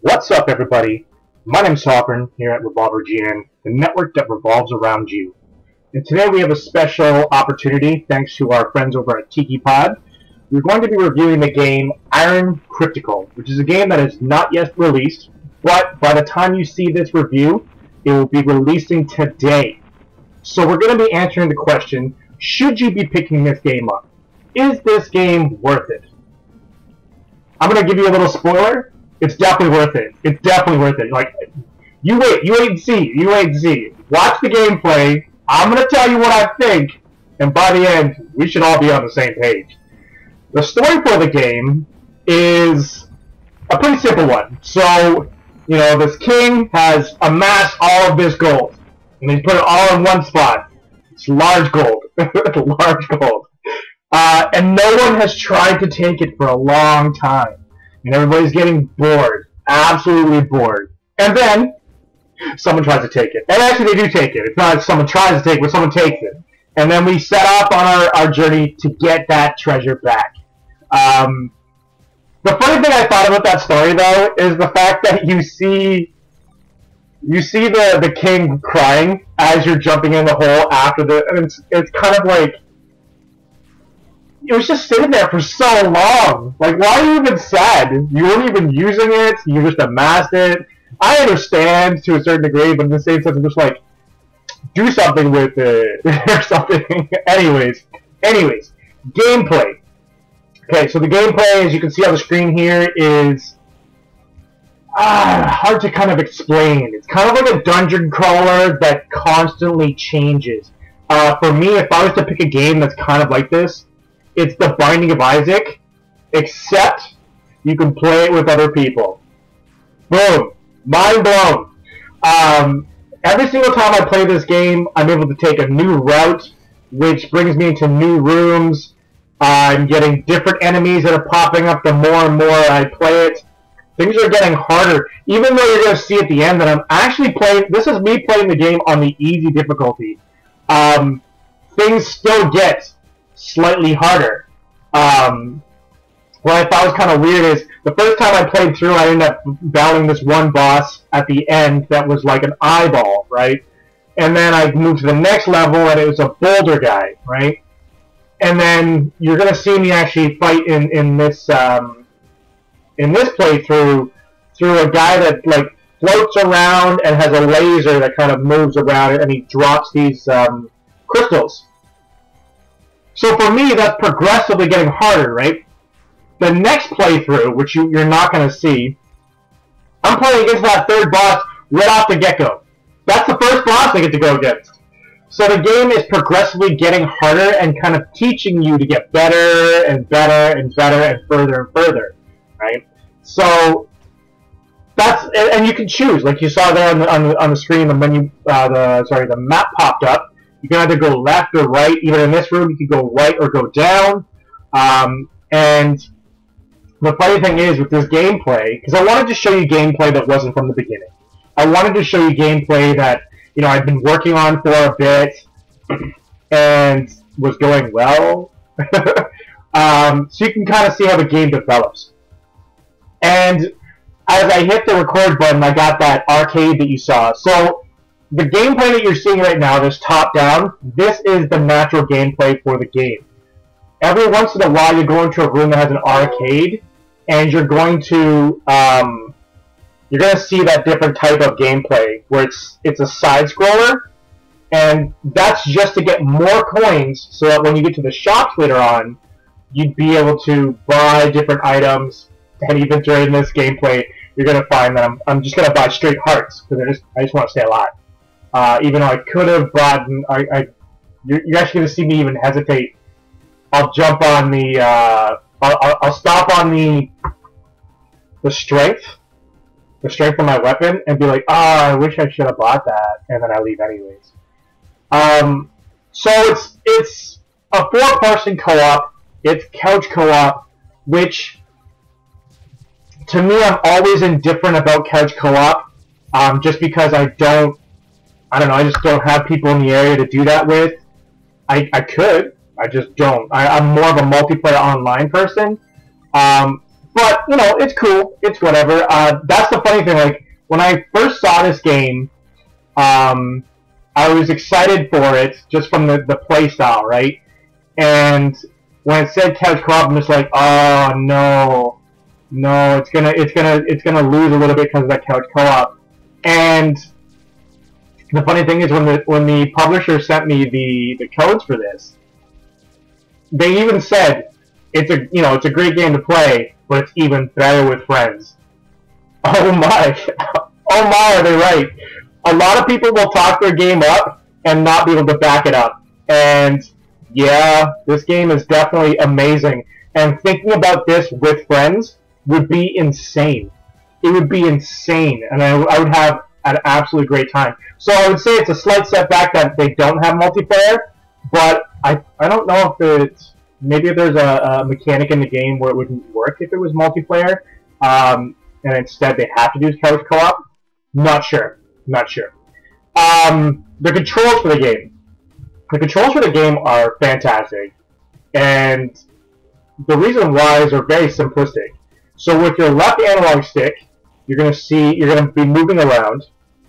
What's up, everybody? My name's Sovereign here at RevolverGN, the network that revolves around you. And today we have a special opportunity thanks to our friends over at Tiki Pod. We're going to be reviewing the game Iron Crypticle, which is a game that is not yet released, but by the time you see this review, it will be releasing today. So we're going to be answering the question, should you be picking this game up? Is this game worth it? I'm going to give you a little spoiler. It's definitely worth it. It's definitely worth it. Like, you wait and see. You wait and see. Watch the gameplay. I'm going to tell you what I think, and by the end, we should all be on the same page. The story for the game is a pretty simple one. So, you know, this king has amassed all of this gold, and he's put it all in one spot. It's large gold. Large gold. And no one has tried to take it for a long time. And everybody's getting bored. Absolutely bored. And then, someone tries to take it. And actually, they do take it. It's not like someone tries to take it, but someone takes it. And then we set off on our journey to get that treasure back. The funny thing I thought about that story, though, is the fact that you see the king crying as you're jumping in the hole after the... And it's kind of like... It was just sitting there for so long. Like, why are you even sad? You weren't even using it. You just amassed it. I understand to a certain degree, but in the same sense, I'm just like, do something with it or something. Anyways, gameplay. Okay, so the gameplay, as you can see on the screen here, is hard to kind of explain. It's kind of like a dungeon crawler that constantly changes. For me, if I was to pick a game that's kind of like this, it's The Binding of Isaac, except you can play it with other people. Boom. Mind blown. Every single time I play this game, I'm able to take a new route, which brings me into new rooms. I'm getting different enemies that are popping up the more and more I play it. Things are getting harder. Even though you're going to see at the end that I'm actually playing... This is me playing the game on the easy difficulty. Things still get slightly harder. What I thought was kind of weird is the first time I played through, I ended up battling this one boss at the end that was like an eyeball, right? And then I moved to the next level, and it was a boulder guy, right? And then you're gonna see me actually fight in this playthrough through a guy that like floats around and has a laser that kind of moves around, and he drops these crystals. So for me, that's progressively getting harder, right? The next playthrough, which you're not going to see, I'm playing against that third boss right off the get-go. That's the first boss I get to go against. So the game is progressively getting harder and kind of teaching you to get better and better and better and further, right? So that's, and you can choose, like you saw there on the screen, the menu, the map popped up. You can either go left or right. Even in this room, you can go right or go down. And The funny thing is with this gameplay, because I wanted to show you gameplay that wasn't from the beginning. I wanted to show you gameplay that, you know, I've been working on for a bit and was going well. So you can kind of see how the game develops. And as I hit the record button, I got that arcade that you saw. So the gameplay that you're seeing right now, this top-down, this is the natural gameplay for the game. Every once in a while, you go into a room that has an arcade, and you're going to see that different type of gameplay where it's a side scroller, and that's just to get more coins so that when you get to the shops later on, you'd be able to buy different items. And even during this gameplay, you're gonna find that I'm just gonna buy straight hearts because I just want to stay alive. Even though I could have bought, you're actually gonna see me even hesitate. I'll jump on the, I'll stop on the strength of my weapon and be like, I wish I should have bought that, and then I leave anyways. So it's a 4-person co-op. It's couch co-op, which to me I'm always indifferent about couch co-op, just because I don't know, I just don't have people in the area to do that with. I could. I just don't. I'm more of a multiplayer online person. But, you know, it's cool. It's whatever. That's the funny thing. Like, when I first saw this game, I was excited for it just from the play style, right? And when it said couch co-op, I'm just like, oh, no. No, it's gonna lose a little bit because of that couch co-op. And the funny thing is, when the publisher sent me the codes for this, they even said it's a great game to play, but it's even better with friends. Oh my, oh my, are they right? A lot of people will talk their game up and not be able to back it up. And yeah, this game is definitely amazing. And thinking about this with friends would be insane. It would be insane, and I would have an absolutely great time. So I would say it's a slight setback that they don't have multiplayer, but I don't know if it's, maybe there's a mechanic in the game where it wouldn't work if it was multiplayer, and instead they have to do couch co-op. Not sure. Not sure. The controls for the game. The controls for the game are fantastic, and the reason why is they're very simplistic. So with your left analog stick, you're going to be moving around.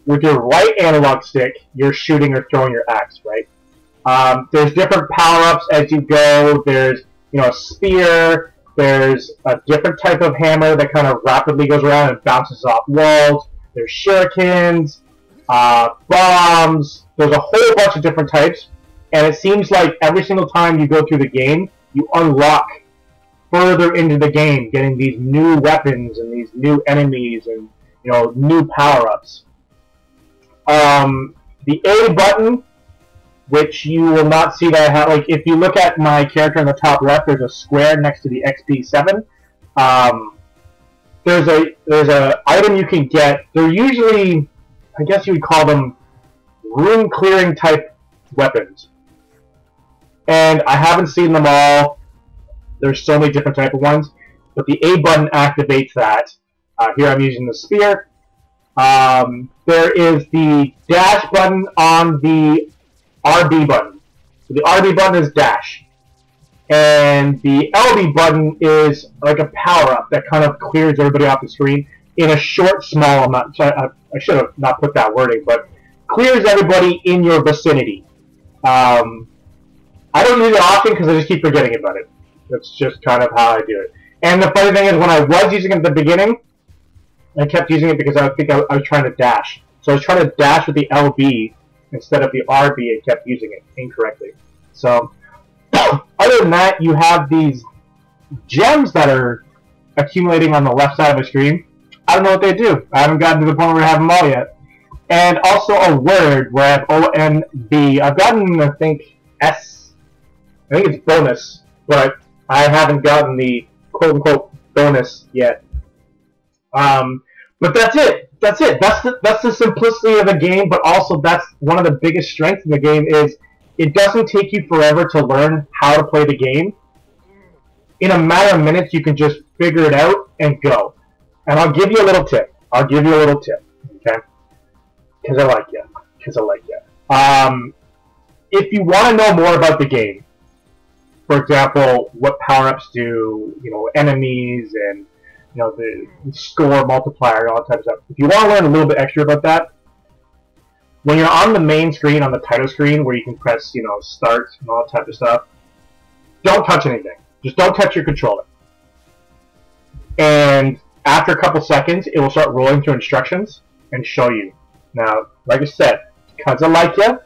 With your right analog stick, you're shooting or throwing your axe, right? There's different power-ups as you go. There's, a spear. There's a different type of hammer that kind of rapidly goes around and bounces off walls. There's shurikens, bombs. There's a whole bunch of different types. And it seems like every single time you go through the game, you unlock further into the game, getting these new weapons and these new enemies and, new power-ups. The A button, which you will not see that I have, like, if you look at my character in the top left, there's a square next to the XP7. There's a item you can get. They're usually, I guess you would call them room clearing type weapons. And I haven't seen them all. There's so many different type of ones, but the A button activates that. Here I'm using the spear. There is the dash button on the RB button. So the RB button is dash. And the LB button is like a power-up that kind of clears everybody off the screen in a short, small amount. So I should have not put that wording, but clears everybody in your vicinity. I don't use it often because I just keep forgetting about it. That's just kind of how I do it. And the funny thing is, when I was using it at the beginning, I kept using it because I think I was trying to dash. So I was trying to dash with the LB instead of the RB and kept using it incorrectly. So, other than that, you have these gems that are accumulating on the left side of the screen. I don't know what they do. I haven't gotten to the point where I have them all yet. And also a word where I have O-N-B. I've gotten, I think, S. I think it's bonus, but I haven't gotten the quote-unquote bonus yet. But that's it. That's it. That's the simplicity of the game, but also that's one of the biggest strengths in the game is it doesn't take you forever to learn how to play the game. in a matter of minutes, you can just figure it out and go. And I'll give you a little tip. Okay? Because I like you. If you want to know more about the game, for example, what power-ups do, enemies and, the score multiplier, all that type of stuff. If you want to learn a little bit extra about that, when you're on the main screen, on the title screen, where you can press, start and all that type of stuff, don't touch anything. Just don't touch your controller. And after a couple seconds, it will start rolling through instructions and show you. Now, like I said, because I like you,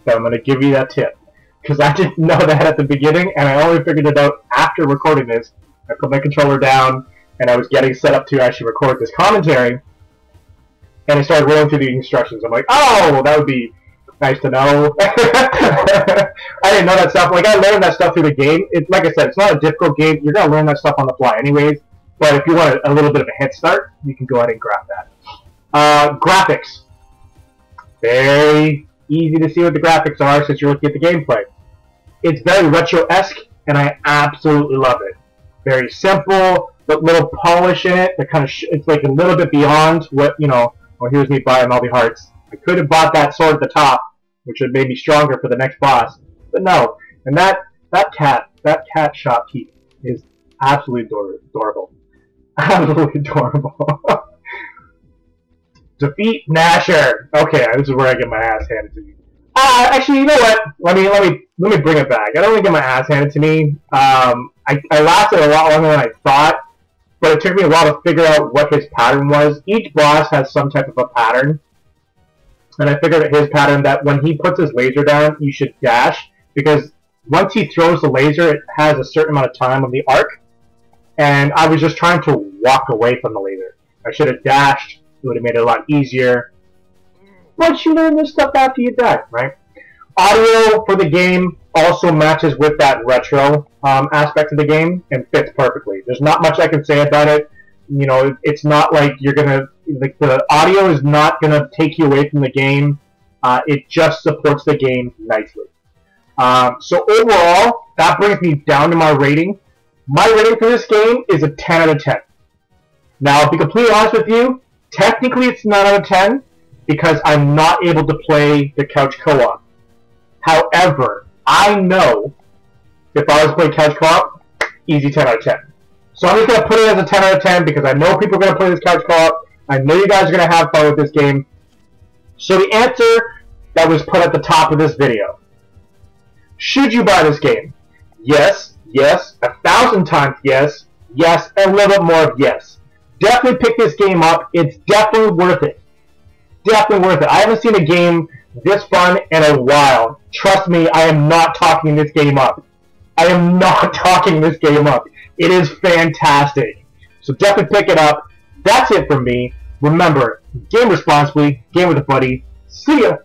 I'm going to give you that tip. Because I didn't know that at the beginning, and I only figured it out after recording this. I put my controller down, and I was getting set up to actually record this commentary, and I started rolling through the instructions. I'm like, oh, that would be nice to know. I didn't know that stuff. Like, I learned that stuff through the game. Like I said, it's not a difficult game. You're going to learn that stuff on the fly anyways. But if you want a little bit of a head start, you can go ahead and grab that. Graphics. Very easy to see what the graphics are since you're looking at the gameplay. It's very retro-esque, and I absolutely love it. Very simple, but little polish in it. That kind of it's like a little bit beyond what, well, here's me buying all the hearts. I could have bought that sword at the top, which would have made me stronger for the next boss. But no. And that cat shopkeep is absolutely adorable. Absolutely adorable. Defeat Gnasher. Okay, this is where I get my ass handed to me. Actually, you know what? Let me bring it back. I don't really get my ass handed to me. I lasted a lot longer than I thought, but it took me a while to figure out what his pattern was. Each boss has some type of a pattern, and I figured out his pattern that when he puts his laser down, you should dash, because once he throws the laser, it has a certain amount of time on the arc, and I was just trying to walk away from the laser. I should have dashed. It would have made it a lot easier. Once you learn this stuff after you die, right? Audio for the game also matches with that retro aspect of the game and fits perfectly. There's not much I can say about it. It's not like you're gonna the audio is not gonna take you away from the game. It just supports the game nicely. So overall, that brings me down to my rating. My rating for this game is a 10 out of 10. Now, to be completely honest with you, technically it's 9 out of 10 because I'm not able to play the couch co-op. However, I know if I was playing couch co-op, easy 10 out of 10. So I'm just going to put it as a 10 out of 10 because I know people are going to play this couch co-op. I know you guys are going to have fun with this game. So the answer that was put at the top of this video. Should you buy this game? Yes, yes, 1,000 times yes, yes, and a little bit more of yes. Definitely pick this game up. It's definitely worth it. Definitely worth it. I haven't seen a game this fun in a while. Trust me, I am not talking this game up. I am not talking this game up. It is fantastic. So definitely pick it up. That's it from me. Remember, game responsibly, game with a buddy. See ya!